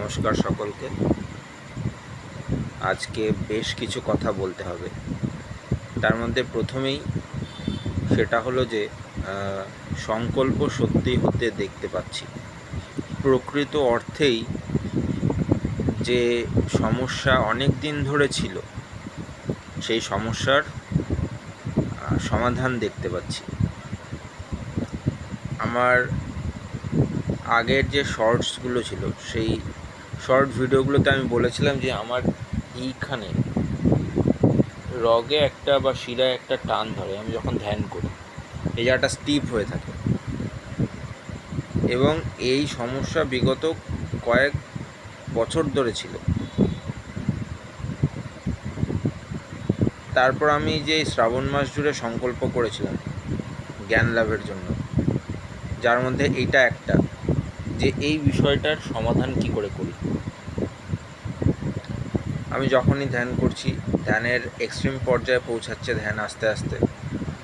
নমস্কার সকলকে। আজকে বেশ কিছু কথা বলতে হবে। তার মধ্যে প্রথমেই সেটা হলো যে সংকল্প সত্যি হতে দেখতে পাচ্ছি। প্রকৃত অর্থেই যে সমস্যা অনেক দিন ধরে ছিল, সেই সমস্যার সমাধান দেখতে পাচ্ছি। আমার আগের যে শর্টসগুলো ছিল, সেই শর্ট ভিডিওগুলোতে আমি বলেছিলাম যে আমার এইখানে রগে একটা বা শিরায় একটা টান ধরে আমি যখন ধ্যান করি, এই জায়গাটা স্টিফ হয়ে থাকে, এবং এই সমস্যা বিগত কয়েক বছর ধরে ছিল। তারপর আমি যে শ্রাবণ মাস জুড়ে সংকল্প করেছিলাম জ্ঞান লাভের জন্য, যার মধ্যে এইটা একটা, যে এই বিষয়টার সমাধান কি করে করি। আমি যখনই ধ্যান করছি, ধ্যানের এক্সট্রিম পর্যায়ে পৌঁছাচ্ছে ধ্যান আস্তে আস্তে,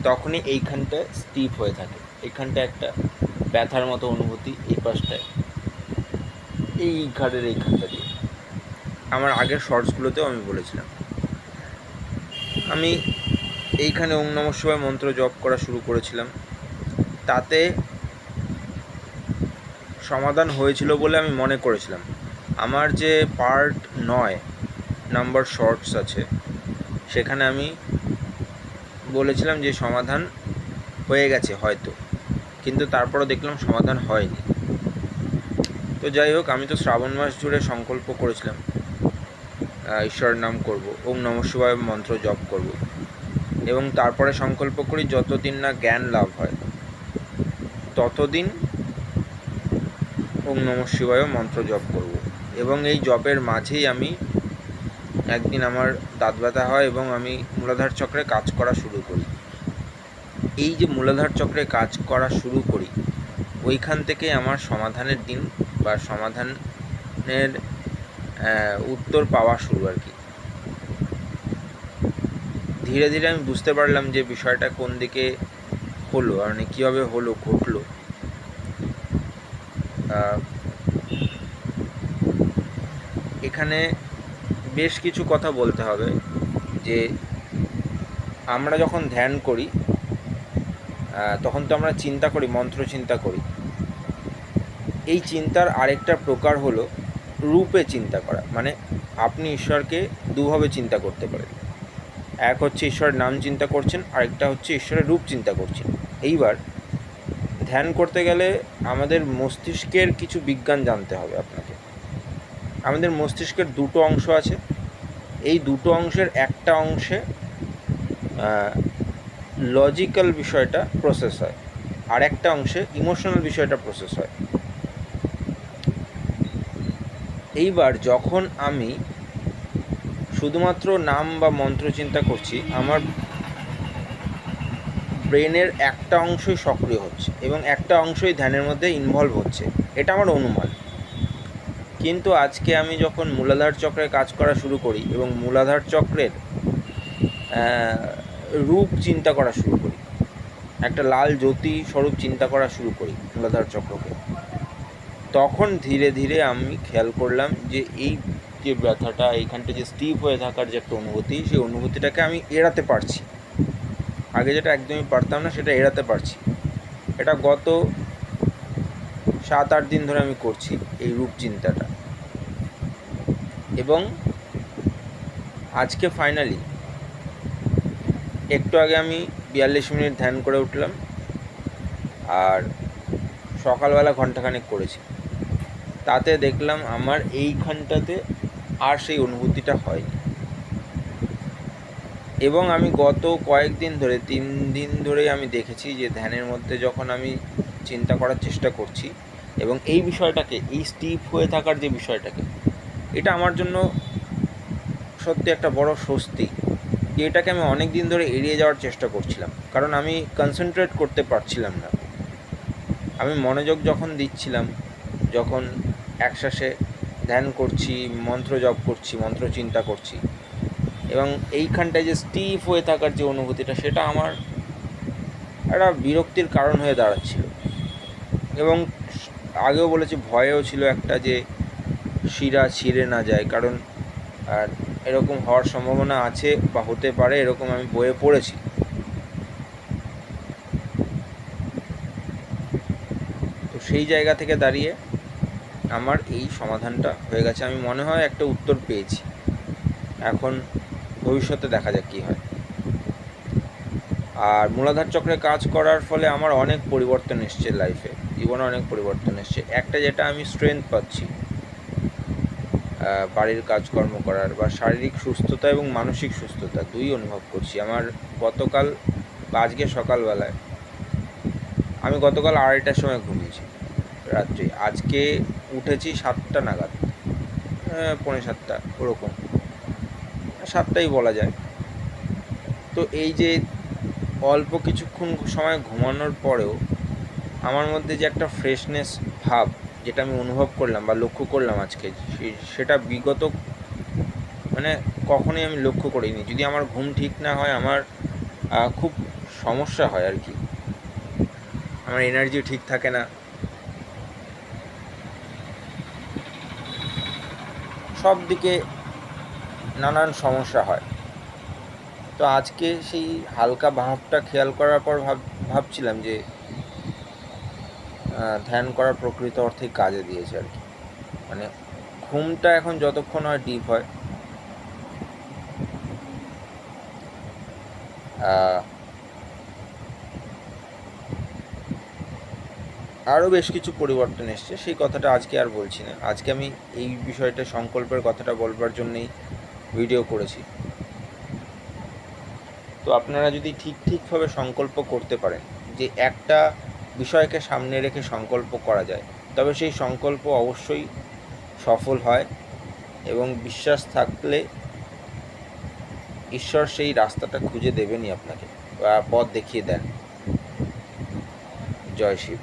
তখনই এইখানটা স্টিফ হয়ে থাকে। এইখানটা একটা ব্যথার মতো অনুভূতি, এই পাশটায়, এই ঘাড়ের এইখানটা দিয়ে। আমার আগের শর্টসগুলোতেও আমি বলেছিলাম। আমি এইখানে ওম নমঃ শিবায় মন্ত্র জপ করা শুরু করেছিলাম। তাতে সমাধান হয়েছিল বলে আমি মনে করেছিলাম। আমার যে পার্ট 9 নাম্বার শর্টস আছে, সেখানে আমি বলেছিলাম যে সমাধান হয়ে গেছে হয়তো, কিন্তু তারপরও দেখলাম সমাধান হয়নি। তো যাই হোক, আমি তো শ্রাবণ মাস জুড়ে সংকল্প করেছিলাম ঈশ্বরের নাম করব, ওম নমঃ শিবায় মন্ত্র জপ করব, এবং তারপরে সংকল্প করি যতদিন না জ্ঞান লাভ হয় ততদিন ওম নমঃ শিবায় মন্ত্র জপ করব। এবং এই জপের মাঝেই আমি একদিন আমার দাঁত ব্যথা হয় এবং আমি মূলাধার চক্রে কাজ করা শুরু করি। এই যে মূলাধার চক্রে কাজ করা শুরু করি, ওইখান থেকে আমার সমাধানের দিন বা সমাধানের উত্তর পাওয়া শুরু আর কি। ধীরে ধীরে আমি বুঝতে পারলাম যে বিষয়টা কোন দিকে হলো, মানে কীভাবে হলো, ঘটলো। এখানে বেশ কিছু কথা বলতে হবে। যে আমরা যখন ধ্যান করি তখন তো আমরা চিন্তা করি, মন্ত্র চিন্তা করি। এই চিন্তার আরেকটা প্রকার হলো রূপে চিন্তা করা। মানে আপনি ঈশ্বরকে দুভাবে চিন্তা করতে পারেন। এক হচ্ছে ঈশ্বরের নাম চিন্তা করছেন, আরেকটা হচ্ছে ঈশ্বরের রূপ চিন্তা করছেন। এইবার ধ্যান করতে গেলে আমাদের মস্তিষ্কের কিছু বিজ্ঞান জানতে হবে আপনাকে। আমাদের মস্তিষ্কের দুটো অংশ আছে। এই দুটো অংশের একটা অংশে লজিক্যাল বিষয়টা প্রসেস হয়, আর একটা অংশে ইমোশনাল বিষয়টা প্রসেস হয়। এইবার যখন আমি শুধুমাত্র নাম বা মন্ত্র চিন্তা করছি, আমার ব্রেনের একটা অংশই সক্রিয় হচ্ছে এবং একটা অংশই ধ্যানের মধ্যে ইনভলভ হচ্ছে, এটা আমার অনুমান। কিন্তু আজকে আমি যখন মূলাধার চক্রে কাজ করা শুরু করি এবং মূলাধার চক্রের রূপ চিন্তা করা শুরু করি, একটা লাল জ্যোতি স্বরূপ চিন্তা করা শুরু করি মূলাধার চক্রকে, তখন ধীরে ধীরে আমি খেয়াল করলাম যে এই যে ব্যথাটা, এইখানটা যে স্টিফ হয়ে থাকার যে একটা অনুভূতি, সেই অনুভূতিটাকে আমি এড়াতে পারছি। আগে যেটা একদমই পারতাম না, সেটা এড়াতে পারছি। এটা গত 7-8 দিন ধরে আমি করছি এই রূপ চিন্তাটা, এবং আজকে ফাইনালি একটু আগে আমি 42 মিনিট ধ্যান করে উঠলাম, আর সকালবেলা ঘন্টাখানেক করেছি। তাতে দেখলাম আমার এইখানটাতে আর সেই অনুভূতিটা হয়নি। এবং আমি গত কয়েকদিন ধরে, 3 দিন ধরেই আমি দেখেছি যে ধ্যানের মধ্যে যখন আমি চিন্তা করার চেষ্টা করছি এবং এই বিষয়টাকে, এই স্টিফ হয়ে থাকার যে বিষয়টাকে, এটা আমার জন্য সত্যি একটা বড় স্বস্তি। যে এটাকে আমি অনেক দিন ধরে এড়িয়ে যাওয়ার চেষ্টা করছিলাম, কারণ আমি কনসেন্ট্রেট করতে পারছিলাম না। আমি মনোযোগ যখন দিচ্ছিলাম, যখন একশ্বাসে ধ্যান করছি, মন্ত্র জপ করছি, মন্ত্র চিন্তা করছি, এবং এইখানটায় যে স্টিফ হয়ে থাকার যে অনুভূতিটা, সেটা আমার একটা বিরক্তির কারণ হয়ে দাঁড়াচ্ছিল। এবং আগেও বলেছি, ভয়েও ছিল একটা, যে শিরা ছিঁড়ে না যায়, কারণ আর এরকম হওয়ার সম্ভাবনা আছে বা হতে পারে, এরকম আমি বইয়ে পড়েছি। তো সেই জায়গা থেকে দাঁড়িয়ে আমার এই সমাধানটা হয়ে গেছে। আমি মনে হয় একটা উত্তর পেয়েছি। এখন ভবিষ্যতে দেখা যাক কী হয়। আর মূলাধার চক্রে কাজ করার ফলে আমার অনেক পরিবর্তন এসছে লাইফে, জীবনে অনেক পরিবর্তন এসছে। একটা যেটা আমি স্ট্রেংথ পাচ্ছি বাড়ির কাজকর্ম করার, বা শারীরিক সুস্থতা এবং মানসিক সুস্থতা দুই অনুভব করছি। আমার গতকাল বা আজকে সকালবেলায়, আমি গতকাল 2:30টার সময় ঘুমিয়েছি রাত্রি, আজকে উঠেছি 7টা নাগাদ, 6:45 ওরকম, 7টাই বলা যায়। তো এই যে অল্প কিছুক্ষণ সময় ঘুমানোর পরেও আমার মধ্যে যে একটা ফ্রেশনেস ভাব, যেটা আমি অনুভব করলাম বা লক্ষ্য করলাম আজকে, সেটা বিগত মানে কখনোই আমি লক্ষ্য করিনি। যদি আমার ঘুম ঠিক না হয়, আমার খুব সমস্যা হয় আর কি, আমার এনার্জি ঠিক থাকে না, সব দিকে নানান সমস্যা হয়। তো আজকে সেই হালকা ভাবটা খেয়াল করার পর ভাবছিলাম যে ধ্যান করার প্রকৃত অর্থেই কাজে দিয়েছে আর কি। মানে ঘুমটা এখন যতক্ষণ হয় ডিপ হয়, আরও বেশ কিছু পরিবর্তন এসছে, সেই কথাটা আজকে আর বলছি না। আজকে আমি এই বিষয়টা, সংকল্পের কথাটা বলবার জন্যেই ভিডিও করেছি। তো আপনারা যদি ঠিকভাবে সংকল্প করতে পারেন, যে একটা বিষয়কে সামনে রেখে সংকল্প করা যায়, তবে সেই সংকল্প অবশ্যই সফল হয়, এবং বিশ্বাস থাকলে ঈশ্বর সেই রাস্তাটা খুঁজে দেবেনই আপনাকে, বা পথ দেখিয়ে দেন। জয় শিব।